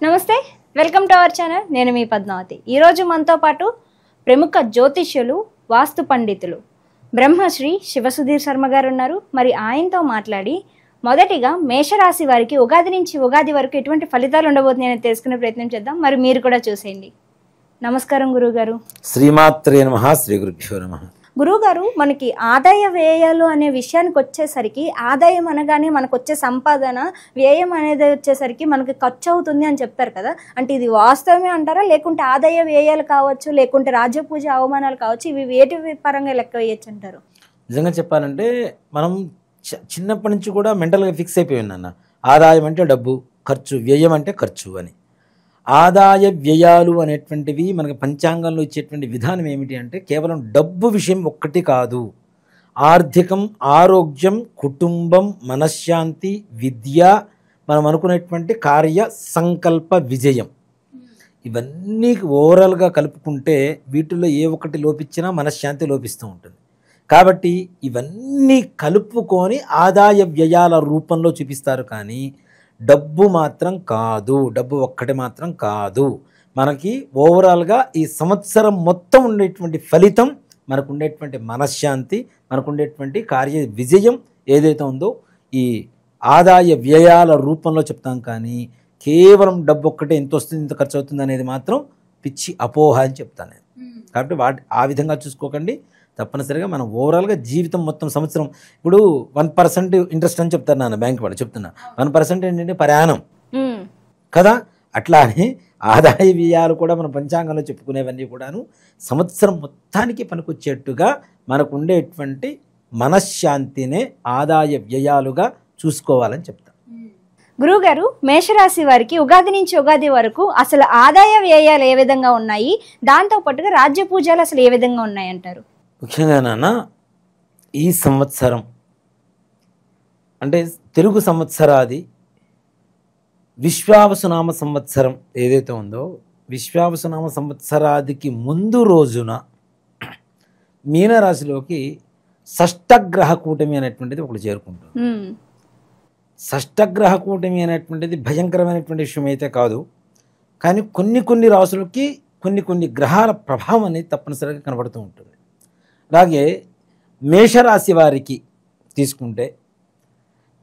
నమస్తే, welcome to our channel. నేను మీ పద్మావతి. ఈరోజు మనతో పాటు ప్రముఖ జ్యోతిష్యులు, వాస్తు పండితులు బ్రహ్మశ్రీ శివసుధీర్ శర్మ గారు ఉన్నారు. మరి ఆయనతో మాట్లాడి మొదటిగా మేషరాశి వారికి ఉగాది నుంచి ఉగాది వరకు ఎటువంటి ఫలితాలు ఉండబోతున్నాయని తెలుసుకునే ప్రయత్నం చేద్దాం. మరి మీరు కూడా చూసేయండి. నమస్కారం గురువుగారు. శ్రీమాత్రే నమః. శ్రీ గురుభ్యో నమః. గురువుగారు, మనకి ఆదాయ వ్యయాలు అనే విషయానికి వచ్చేసరికి ఆదాయం అనగానే మనకు వచ్చే సంపాదన, వ్యయం అనేది వచ్చేసరికి మనకి ఖర్చు అవుతుంది అని చెప్తారు కదా. అంటే ఇది వాస్తవమే అంటారా, లేకుంటే ఆదాయ వ్యయాలు కావచ్చు, లేకుంటే రాజ్యపూజ అవమానాలు కావచ్చు, ఇవి వేటి పరంగా లెక్క వేయచ్చు అంటారు? నిజంగా చెప్పాలంటే మనం చిన్నప్పటి నుంచి కూడా మెంటల్గా ఫిక్స్ అయిపోయి ఉన్నాన్న. ఆదాయం అంటే డబ్బు, ఖర్చు, వ్యయం అంటే ఖర్చు అని. ఆదాయ వ్యయాలు అనేటువంటివి మనకి పంచాంగంలో ఇచ్చేటువంటి విధానం ఏమిటి అంటే కేవలం డబ్బు విషయం ఒక్కటి కాదు. ఆర్థికం, ఆరోగ్యం, కుటుంబం, మనశ్శాంతి, విద్య, మనం అనుకునేటువంటి కార్య సంకల్ప విజయం, ఇవన్నీ ఓవరాల్గా కలుపుకుంటే వీటిల్లో ఏ ఒక్కటి లోపించినా మనశ్శాంతి లోపిస్తూ ఉంటుంది. కాబట్టి ఇవన్నీ కలుపుకొని ఆదాయ వ్యయాల రూపంలో చూపిస్తారు. కానీ డబ్బు మాత్రం కాదు, డబ్బు ఒక్కటి మాత్రం కాదు. మనకి ఓవరాల్గా ఈ సంవత్సరం మొత్తం ఉండేటువంటి ఫలితం, మనకు ఉండేటువంటి మనశ్శాంతి, మనకు ఉండేటువంటి కార్య విజయం ఏదైతే ఉందో ఈ ఆదాయ వ్యయాల రూపంలో చెప్తాం. కానీ కేవలం డబ్బు ఒక్కటే ఎంత వస్తుంది, ఇంత ఖర్చు అవుతుంది అనేది మాత్రం పిచ్చి అపోహ అని చెప్తాను నేను. కాబట్టి ఆ విధంగా చూసుకోకండి. తప్పనిసరిగా మనం ఓవరాల్గా జీవితం మొత్తం సంవత్సరం, ఇప్పుడు 1% ఇంట్రెస్ట్ అని చెప్తారు నాన్న బ్యాంక్ వాళ్ళు, చెప్తున్నా 1% ఏంటంటే ప్రయాణం కదా. అట్లానే ఆదాయ వ్యయాలు కూడా మన పంచాంగంలో చెప్పుకునేవన్నీ కూడాను సంవత్సరం మొత్తానికి పనికొచ్చేట్టుగా మనకు ఉండేటువంటి మనశ్శాంతినే ఆదాయ వ్యయాలుగా చూసుకోవాలని చెప్తాం. గురువుగారు, మేషరాశి వారికి ఉగాది నుంచి ఉగాది వరకు అసలు ఆదాయ వ్యయాలు ఏ విధంగా ఉన్నాయి, దాంతో పాటుగా రాజ్య పూజలు అసలు ఏ విధంగా ఉన్నాయి అంటారు? ముఖ్యంగా నాన్న, ఈ సంవత్సరం అంటే తెలుగు సంవత్సరాది విశ్వావసునామ సంవత్సరం ఏదైతే ఉందో, విశ్వావసునామ సంవత్సరాదికి ముందు రోజున మీనరాశిలోకి షష్టగ్రహ కూటమి అనేటువంటిది ఒకటి చేరుకుంటుంది. షష్టగ్రహ కూటమి అనేటువంటిది భయంకరమైనటువంటి విషయం అయితే కాదు, కానీ కొన్ని రాశులకి కొన్ని గ్రహాల ప్రభావం అనేది తప్పనిసరిగా కనబడుతూ ఉంటుంది. అలాగే మేషరాశి వారికి తీసుకుంటే,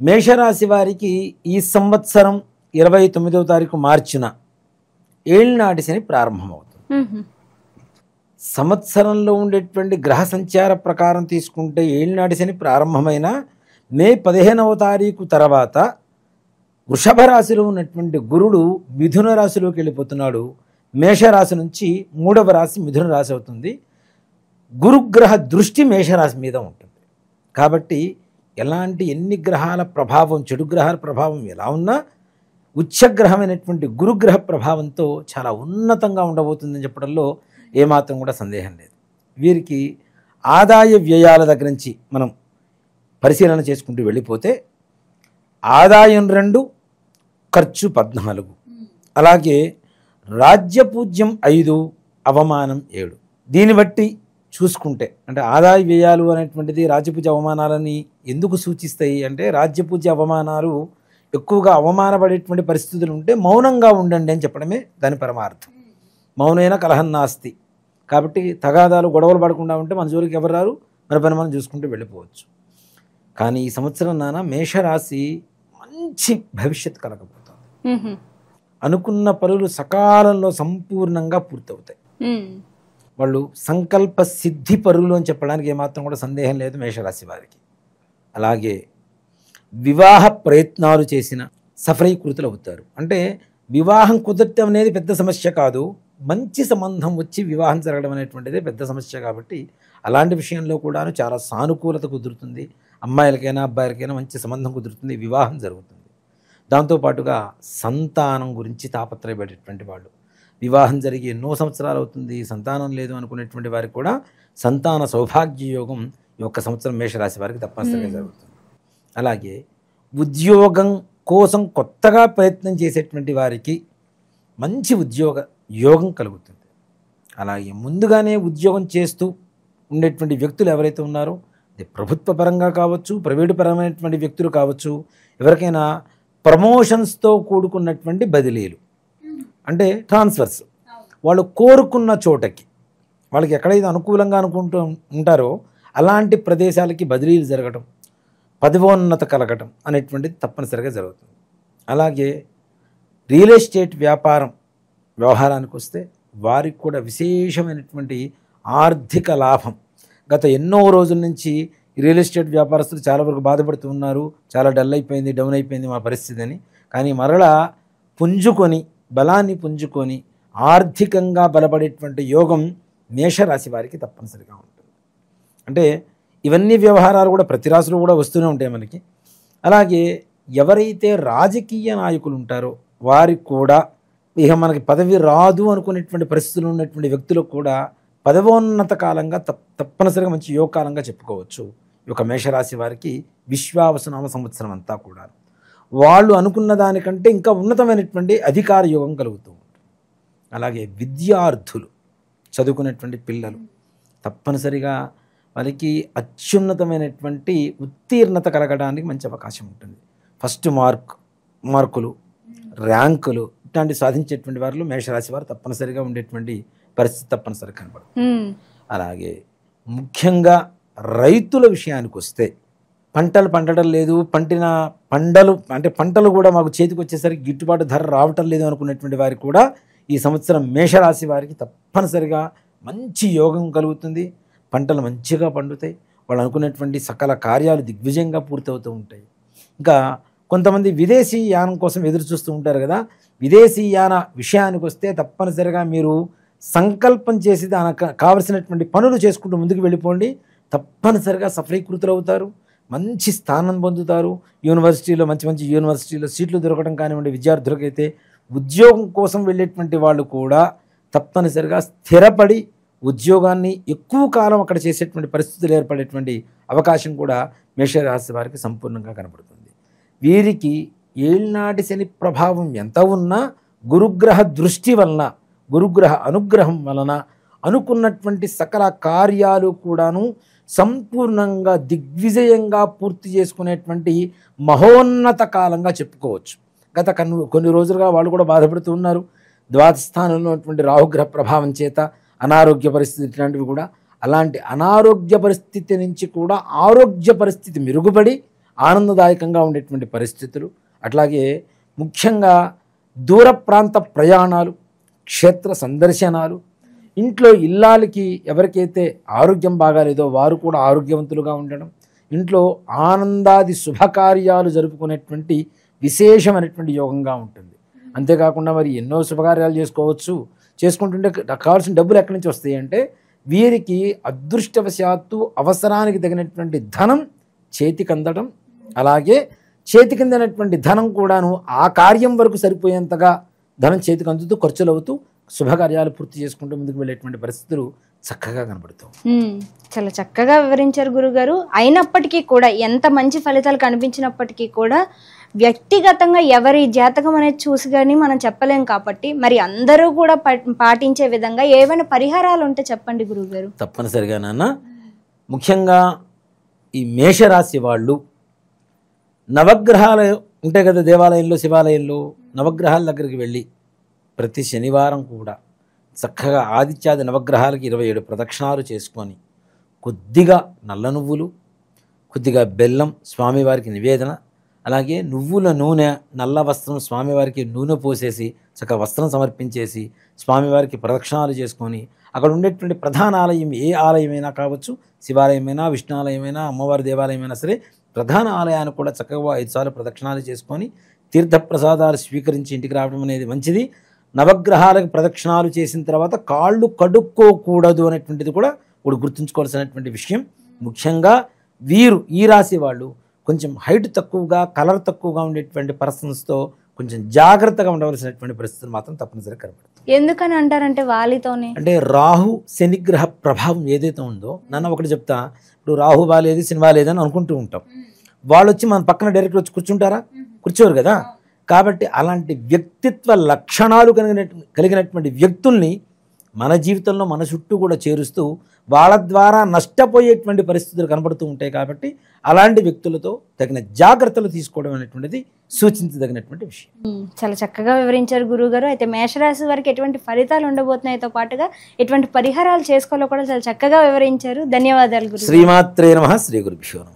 మేషరాశి వారికి ఈ సంవత్సరం 29వ తారీఖు మార్చిన ఏళ్ళనాటి శని ప్రారంభమవుతుంది. సంవత్సరంలో ఉండేటువంటి గ్రహ సంచార ప్రకారం తీసుకుంటే ఏళ్ళనాటి శని ప్రారంభమైన మే 15వ తారీఖు తర్వాత వృషభ రాశిలో ఉన్నటువంటి గురుడు మిథున రాశిలోకి వెళ్ళిపోతున్నాడు. మేషరాశి నుంచి 3వ రాశి మిథున రాశి అవుతుంది. గురుగ్రహ దృష్టి మేషరాశి మీద ఉంటుంది. కాబట్టి ఎన్ని గ్రహాల ప్రభావం, చెడు గ్రహాల ప్రభావం ఎలా ఉన్నా ఉచ్చగ్రహమైనటువంటి గురుగ్రహ ప్రభావంతో చాలా ఉన్నతంగా ఉండబోతుందని చెప్పడంలో ఏమాత్రం కూడా సందేహం లేదు. వీరికి ఆదాయ వ్యయాల దగ్గర నుంచి మనం పరిశీలన చేసుకుంటూ వెళ్ళిపోతే ఆదాయం 2, ఖర్చు 14, అలాగే రాజ్యపూజ్యం 5, అవమానం 7. దీన్ని బట్టి చూసుకుంటే అంటే ఆదాయ వ్యయాలు అనేటువంటిది రాజ్యపూజ అవమానాలని ఎందుకు సూచిస్తాయి అంటే, రాజ్యపూజ అవమానాలు ఎక్కువగా అవమానపడేటువంటి పరిస్థితులు ఉంటే మౌనంగా ఉండండి అని చెప్పడమే దాని పరమార్థం. మౌనైన కలహం నాస్తి. కాబట్టి తగాదాలు, గొడవలు పడకుండా ఉంటే మన జోలికి ఎవరు రారు, మన పని మనం చూసుకుంటూ వెళ్ళిపోవచ్చు. కానీ ఈ సంవత్సరం నాన్న మేషరాశి మంచి భవిష్యత్తు కలగబోతుంది. అనుకున్న పనులు సకాలంలో సంపూర్ణంగా పూర్తవుతాయి. వాళ్ళు సంకల్ప సిద్ధి పరులు అని చెప్పడానికి ఏమాత్రం కూడా సందేహం లేదు మేషరాశి వారికి. అలాగే వివాహ ప్రయత్నాలు చేసిన సఫలీకృతులు అవుతారు. అంటే వివాహం కుదరటం అనేది పెద్ద సమస్య కాదు, మంచి సంబంధం వచ్చి వివాహం జరగడం అనేటువంటిదే పెద్ద సమస్య. కాబట్టి అలాంటి విషయంలో కూడా చాలా సానుకూలత కుదురుతుంది. అమ్మాయిలకైనా అబ్బాయిలకైనా మంచి సంబంధం కుదురుతుంది, వివాహం జరుగుతుంది. దాంతోపాటుగా సంతానం గురించి తాపత్రయపడేటువంటి వాళ్ళు, వివాహం జరిగి ఎన్నో సంవత్సరాలు అవుతుంది, సంతానం లేదు అనుకునేటువంటి వారికి కూడా సంతాన సౌభాగ్య యోగం ఈ ఒక్క సంవత్సరం మేషరాశి వారికి తప్పనిసరిగా జరుగుతుంది. అలాగే ఉద్యోగం కోసం కొత్తగా ప్రయత్నం చేసేటువంటి వారికి మంచి ఉద్యోగ యోగం కలుగుతుంది. అలాగే ముందుగానే ఉద్యోగం చేస్తూ ఉండేటువంటి వ్యక్తులు ఎవరైతే ఉన్నారో, ప్రభుత్వ పరంగా కావచ్చు, ప్రైవేటు పరమైనటువంటి వ్యక్తులు కావచ్చు, ఎవరికైనా ప్రమోషన్స్తో కూడుకున్నటువంటి బదిలీలు, అంటే ట్రాన్స్ఫర్స్. వాళ్ళు కోరుకున్న చోటకి, వాళ్ళకి ఎక్కడైతే అనుకూలంగా అనుకుంటూ ఉంటారో అలాంటి ప్రదేశాలకి బదిలీలు జరగటం, పదవోన్నత కలగటం అనేటువంటిది తప్పనిసరిగా జరుగుతుంది. అలాగే రియల్ ఎస్టేట్ వ్యాపారం వ్యవహారానికి వస్తే వారికి కూడా విశేషమైనటువంటి ఆర్థిక లాభం. గత ఎన్నో రోజుల నుంచి రియల్ ఎస్టేట్ వ్యాపారస్తులు చాలా వరకు బాధపడుతూ ఉన్నారు, చాలా డల్ అయిపోయింది, డౌన్ అయిపోయింది మా పరిస్థితి అని. కానీ మరలా పుంజుకొని, బలాన్ని పుంజుకొని ఆర్థికంగా బలపడేటువంటి యోగం మేషరాశి వారికి తప్పనిసరిగా ఉంటుంది. అంటే ఇవన్నీ వ్యవహారాలు కూడా ప్రతి రాశిలో కూడా వస్తూనే ఉంటాయి మనకి. అలాగే ఎవరైతే రాజకీయ నాయకులు ఉంటారో వారికి కూడా ఇక మనకి పదవి రాదు అనుకునేటువంటి పరిస్థితులు ఉన్నటువంటి వ్యక్తులకు కూడా పదవోన్నత కాలంగా తప్పనిసరిగా మంచి యోగకాలంగా చెప్పుకోవచ్చు. ఈ యొక్క మేషరాశి వారికి విశ్వావసునామ సంవత్సరం అంతా కూడా వాళ్ళు అనుకున్న దానికంటే ఇంకా ఉన్నతమైనటువంటి అధికార యోగం కలుగుతూ ఉంటుంది. అలాగే విద్యార్థులు, చదువుకునేటువంటి పిల్లలు తప్పనిసరిగా వాళ్ళకి అత్యున్నతమైనటువంటి ఉత్తీర్ణత కలగడానికి మంచి అవకాశం ఉంటుంది. ఫస్ట్ మార్కులు, ర్యాంకులు ఇట్లాంటివి సాధించేటువంటి వారిలో మేషరాశి వారు తప్పనిసరిగా ఉండేటువంటి పరిస్థితి తప్పనిసరిగా కనబడుతుంది. అలాగే ముఖ్యంగా రైతుల విషయానికి వస్తే పంటలు పండడం లేదు, పంటలు కూడా మాకు చేతికి వచ్చేసరికి గిట్టుబాటు ధర రావటం లేదు అనుకునేటువంటి వారికి కూడా ఈ సంవత్సరం మేషరాశి వారికి తప్పనిసరిగా మంచి యోగం కలుగుతుంది. పంటలు మంచిగా పండుతాయి, వాళ్ళు అనుకున్నటువంటి సకల కార్యాలు దిగ్విజయంగా పూర్తవుతూ ఉంటాయి. ఇంకా కొంతమంది విదేశీ యానం కోసం ఎదురు చూస్తూ ఉంటారు కదా, విదేశీ యాన విషయానికి వస్తే తప్పనిసరిగా మీరు సంకల్పం చేసి దానికి కావలసినటువంటి పనులు చేసుకుంటూ ముందుకు వెళ్ళిపోండి. తప్పనిసరిగా సఫలీకృతులు అవుతారు, మంచి స్థానం పొందుతారు. యూనివర్సిటీలో మంచి యూనివర్సిటీలో సీట్లు దొరకడం కానివ్వండి, విద్యార్థులకైతే ఉద్యోగం కోసం వెళ్ళేటువంటి వాళ్ళు కూడా తప్పనిసరిగా స్థిరపడి ఉద్యోగాన్ని ఎక్కువ కాలం అక్కడ చేసేటువంటి పరిస్థితులు ఏర్పడేటువంటి అవకాశం కూడా మేషరాశి వారికి సంపూర్ణంగా కనబడుతుంది. వీరికి ఏళ్నాటి శని ప్రభావం ఎంత ఉన్నా గురుగ్రహ దృష్టి వలన, గురుగ్రహ అనుగ్రహం వలన అనుకున్నటువంటి సకల కార్యాలు కూడాను సంపూర్ణంగా దిగ్విజయంగా పూర్తి చేసుకునేటువంటి మహోన్నత కాలంగా చెప్పుకోవచ్చు. గత కొన్ని రోజులుగా వాళ్ళు కూడా బాధపడుతూ ఉన్నారు. ద్వాదశ స్థానంలో ఉన్నటువంటి రాహుగ్రహ ప్రభావం చేత అనారోగ్య పరిస్థితి ఇట్లాంటివి కూడా, అలాంటి అనారోగ్య పరిస్థితి నుంచి కూడా ఆరోగ్య పరిస్థితి మెరుగుపడి ఆనందదాయకంగా ఉండేటువంటి పరిస్థితులు. అట్లాగే ముఖ్యంగా దూర ప్రాంత ప్రయాణాలు, క్షేత్ర సందర్శనాలు, ఇంట్లో ఇల్లాలకి ఎవరికైతే ఆరోగ్యం బాగాలేదో వారు కూడా ఆరోగ్యవంతులుగా ఉండడం, ఇంట్లో ఆనందాది శుభకార్యాలు జరుపుకునేటువంటి విశేషమైనటువంటి యోగంగా ఉంటుంది. అంతేకాకుండా మరి ఎన్నో శుభకార్యాలు చేసుకుంటుంటే కావాల్సిన డబ్బులు ఎక్కడి నుంచి వస్తాయి అంటే వీరికి అదృష్టవశాత్తు అవసరానికి తగినటువంటి ధనం చేతికి అందడం, అలాగే చేతికి అందినటువంటి ధనం కూడాను ఆ కార్యం వరకు సరిపోయేంతగా ధనం చేతికి అందుతూ ఖర్చులు అవుతూ శుభకార్యాలు పూర్తి చేసుకుంటూ ముందుకు వెళ్ళేటువంటి పరిస్థితులు చక్కగా కనబడుతాయి. చాలా చక్కగా వివరించారు గురుగారు. అయినప్పటికీ కూడా ఎంత మంచి ఫలితాలు కనిపించినప్పటికీ కూడా వ్యక్తిగతంగా ఎవరి జాతకం అనేది చూసి కానీ మనం చెప్పలేం కాబట్టి మరి అందరూ కూడా పాటించే విధంగా ఏవైనా పరిహారాలు ఉంటే చెప్పండి గురుగారు. తప్పనిసరిగా నాన్న, ముఖ్యంగా ఈ మేషరాశి వాళ్ళు నవగ్రహాలు ఉంటాయి కదా దేవాలయంలో, శివాలయంలో నవగ్రహాల దగ్గరికి వెళ్ళి ప్రతి శనివారం కూడా చక్కగా ఆదిత్యాది నవగ్రహాలకి 27 ప్రదక్షిణాలు చేసుకొని కొద్దిగా నల్ల నువ్వులు, కొద్దిగా బెల్లం స్వామివారికి నివేదన, అలాగే నువ్వుల నూనె, నల్ల వస్త్రం స్వామివారికి నూనె పోసేసి చక్కగా వస్త్రం సమర్పించేసి స్వామివారికి ప్రదక్షిణాలు చేసుకొని అక్కడ ఉండేటువంటి ప్రధాన ఆలయం ఏ ఆలయమైనా కావచ్చు, శివాలయమైనా, విష్ణు ఆలయమైనా, అమ్మవారి దేవాలయమైనా సరే, ప్రధాన ఆలయాన్ని కూడా చక్కగా 5 సార్లు ప్రదక్షిణాలు చేసుకొని తీర్థప్రసాదాలు స్వీకరించి ఇంటికి రావడం అనేది మంచిది. నవగ్రహాలకు ప్రదక్షిణాలు చేసిన తర్వాత కాళ్ళు కడుక్కోకూడదు అనేటువంటిది కూడా ఇప్పుడు గుర్తుంచుకోవాల్సినటువంటి విషయం. ముఖ్యంగా వీరు ఈ రాశి వాళ్ళు కొంచెం హైట్ తక్కువగా, కలర్ తక్కువగా ఉండేటువంటి పర్సన్స్తో కొంచెం జాగ్రత్తగా ఉండవలసినటువంటి పరిస్థితులు మాత్రం తప్పనిసరిగా కనబడుతుంది. ఎందుకని అంటారంటే వాళ్ళతోనే అంటే రాహు శనిగ్రహ ప్రభావం ఏదైతే ఉందో, నన్ను ఒకటి చెప్తా, ఇప్పుడు రాహు బాలేదు శని బాలేదని అనుకుంటూ ఉంటాం. వాళ్ళు వచ్చి మన పక్కన డైరెక్ట్ వచ్చి కూర్చుంటారా? కూర్చోరు కదా. కాబట్టి అలాంటి వ్యక్తిత్వ లక్షణాలు కలిగినటువంటి వ్యక్తుల్ని మన జీవితంలో మన చుట్టూ కూడా చేరుస్తూ వాళ్ళ ద్వారా నష్టపోయేటువంటి పరిస్థితులు కనబడుతూ ఉంటాయి. కాబట్టి అలాంటి వ్యక్తులతో తగిన జాగ్రత్తలు తీసుకోవడం అనేటువంటిది సూచించదగినటువంటి విషయం. చాలా చక్కగా వివరించారు గురువుగారు. అయితే మేషరాశి వారికి ఎటువంటి ఫలితాలు ఉండబోతున్నాయితో పాటుగా ఎటువంటి పరిహారాలు చేసుకోవాలో కూడా చాలా చక్కగా వివరించారు. ధన్యవాదాలు గురువు. శ్రీమాత్రే నమః. శ్రీ గురుభ్యో నమః.